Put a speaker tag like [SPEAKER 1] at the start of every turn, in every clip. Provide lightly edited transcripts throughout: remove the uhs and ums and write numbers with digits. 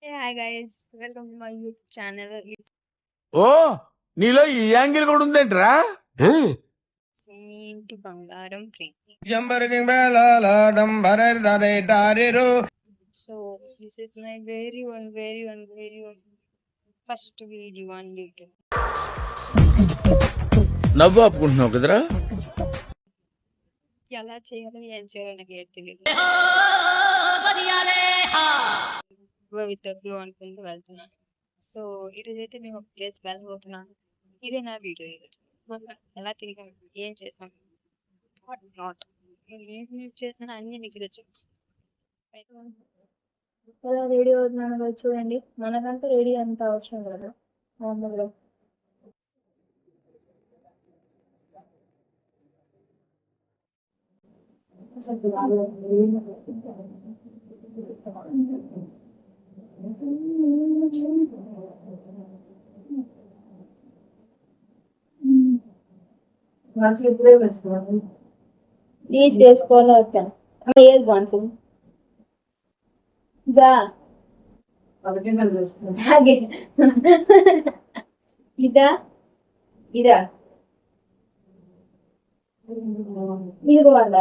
[SPEAKER 1] Hey, hi guys, welcome to my YouTube channel. It's
[SPEAKER 2] ఓ నీలో ఈ angle కూడా ఉందేంట్రా?
[SPEAKER 1] me ఇంటి బంగారం ప్రీతి. So this is my very one first video on YouTube.
[SPEAKER 2] నవ్వు ఆపుకుంటున్నావు కదరా?
[SPEAKER 1] ఎలా చేయాలో ఏం చేయాలో నాకు ఏం తెలియదు. విత్ ఫ్లో అనుకుంటూ వెళ్తున్నాను. సో ఈరోజైతే మేము ఒక ప్లేస్ వెళ్ళబోతున్నాను. ఇదే నా వీడియో. ఈరోజు మొత్తం ఎలా తిరిగాం, ఏం చేసాం, వాట్ నాట్, ఏం చేసాను అన్ని మీకు ఈరోజు చూపిస్తాను.
[SPEAKER 3] ఎలా రెడీ అవుతున్నాను కదా చూడండి. మనకంతా రెడీ అంత అవసరం కదా మామూలుగా. నాకు ఇప్పుడే వేసుకోవాలి. ప్లీజ్ వేసుకోవాలి వస్తాను వేసుకోవచ్చు ఇదా ಹಾಗೆ ಇದಾ ಇದಾ ಇದು ಅಲ್ಲ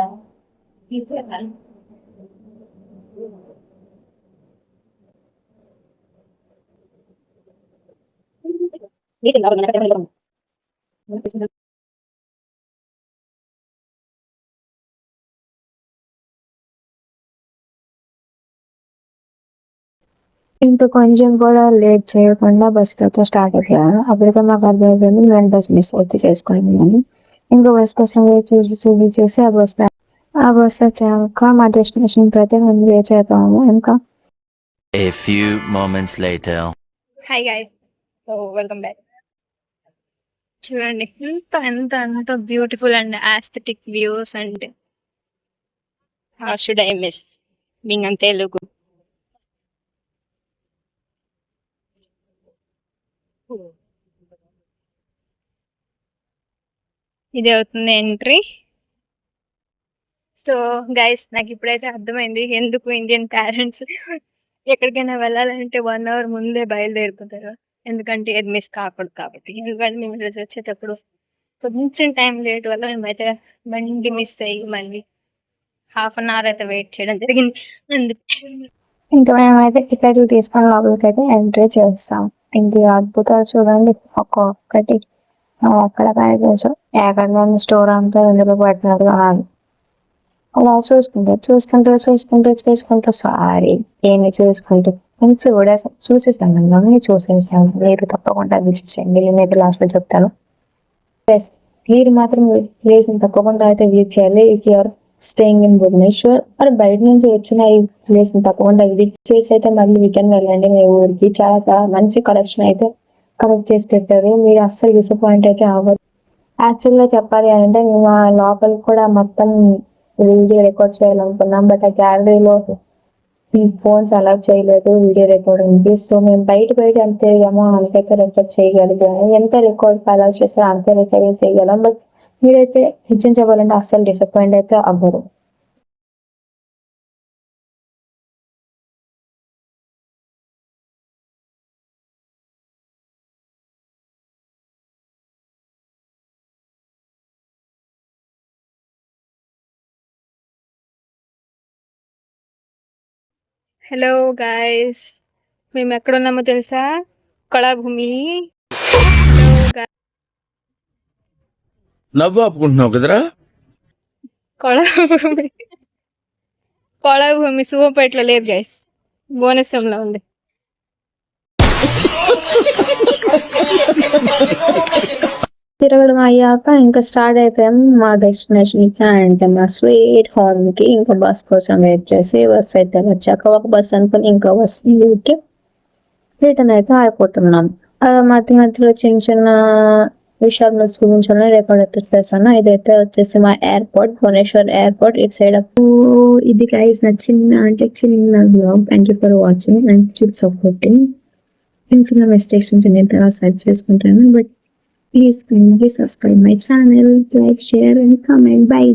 [SPEAKER 3] ఇంకా కొంచెం కూడా లేట్ చేయకుండా బస్సులతో స్టార్ట్ అయిపోయాను. అప్పటికే మాకు అర్థమైపోయింది నేను బస్ మిస్ అయితే చేసుకున్నాను. ఇంకా బస్ కోసం చూపించేసి ఆ బస్ వచ్చాక మా డెస్టినేషన్కి అయితే మేము రీచ్ అయిపోయాము. ఇంకా
[SPEAKER 4] A few moments later.
[SPEAKER 1] Hi guys, so welcome back. చూడండి ఎంత beautiful and aesthetic views and how should I miss being in Telugu. ఇది అవుతుంది ఎంట్రీ. సో గైస్, నాకు ఇప్పుడైతే అర్థమైంది ఎందుకు ఇండియన్ పేరెంట్స్ ఎక్కడికైనా వెళ్ళాలంటే 1 hour ముందే బయలుదేరిపోతారు. ఎందుకంటే ఇది మిస్ కాకూడదు కాబట్టి. ఎందుకంటే మేము ఈరోజు వచ్చేటప్పుడు కొంచెం టైం లేట్ వల్ల మేమైతే బండి మిస్ అయ్యి మళ్ళీ 1/2 hour అయితే వెయిట్ చేయడం జరిగింది. అందుకు
[SPEAKER 3] ఇంకా మేమైతే టికెట్ తీసుకొని లోపలికి అయితే ఎంట్రీ చేస్తాం. ఇంక అద్భుతాలు చూడండి ఒక్కొక్కటి ఎక్కడ కనిపించు. ఎక్కడ నేను స్టోర్ అంతా ఎందులో పట్టినట్టుగా అలా చూసుకుంటూ సారీ ఏమి చూసుకుంటూ కొంచెం కూడా చూసేసాను. అన్నీ చూసేసాను. మీరు తప్పకుండా విజిట్ చేయండి. నేనైతే లాస్ట్లో చెప్తాను. ప్లస్ మీరు మాత్రం ప్లేస్ తప్పకుండా అయితే విజిట్ చేయాలి. If you're staying in Bhubaneswar మరి బయట నుంచి వచ్చిన ఈ ప్లేస్ ని తప్పకుండా విజిట్ చేసి అయితే మళ్ళీ రిటర్న్ వెళ్ళండి మీ ఊరికి. చాలా మంచి కలెక్షన్ అయితే కలెక్ట్ చేసి పెట్టారు. మీరు అస్సలు డిసప్పాయింట్ అయితే అవ్వదు. యాక్చువల్గా చెప్పాలి అంటే మేము ఆ లోపలికి కూడా మొత్తం వీడియో రికార్డ్ చేయాలనుకున్నాం. బట్ ఆ గ్యాలరీలో ఫోన్స్ అలౌ చేయలేదు వీడియో రికార్డింగ్కి. సో మేము బయట ఎంత తిరిగామో అంతైతే రికార్డ్ చేయగలిగాము. ఎంత రికార్డ్ అలౌ చేస్తారో అంతే రికార్డ్ చేయగలం. బట్ మీరైతే నిజం చెప్పాలంటే అస్సలు డిసప్పాయింట్ అయితే అవ్వరు.
[SPEAKER 1] హలో గైస్, మేము ఎక్కడున్నామో తెలుసా? కళాభూమి.
[SPEAKER 2] నవ్వు ఆపుకుంటున్నావు కదరా?
[SPEAKER 1] కళాభూమి సువపేటలో లేదు గైస్, భువనేశ్వరంలో ఉంది.
[SPEAKER 3] తిరగడం అయ్యాక ఇంకా స్టార్ట్ అయిపోయాం మా డెస్టినేషన్ కి. అంటే మా స్వీట్ హోమ్ కి. ఇంకా బస్ కోసం వెయిట్ చేసి బస్ అయితే వచ్చాక ఒక బస్ అనుకుని ఇంకో బస్ రిటర్న్ అయితే అయిపోతున్నాం. మధ్యలో చిన్న విషయాలు చూపించాలని రికార్డ్ అయితే చేస్తాను. ఇదైతే వచ్చేసి మా ఎయిర్పోర్ట్, భువనేశ్వర్ ఎయిర్పోర్ట్. ఇటు సైడ్ ఇది గైస్ నా చిన్న blog. Thank you for watching and keep supporting. చిన్న మిస్టేక్స్ ఉంటే నేను తర్వాత సెర్చ్ చేసుకుంటాను. But please kindly subscribe my channel, like, share and comment. Bye.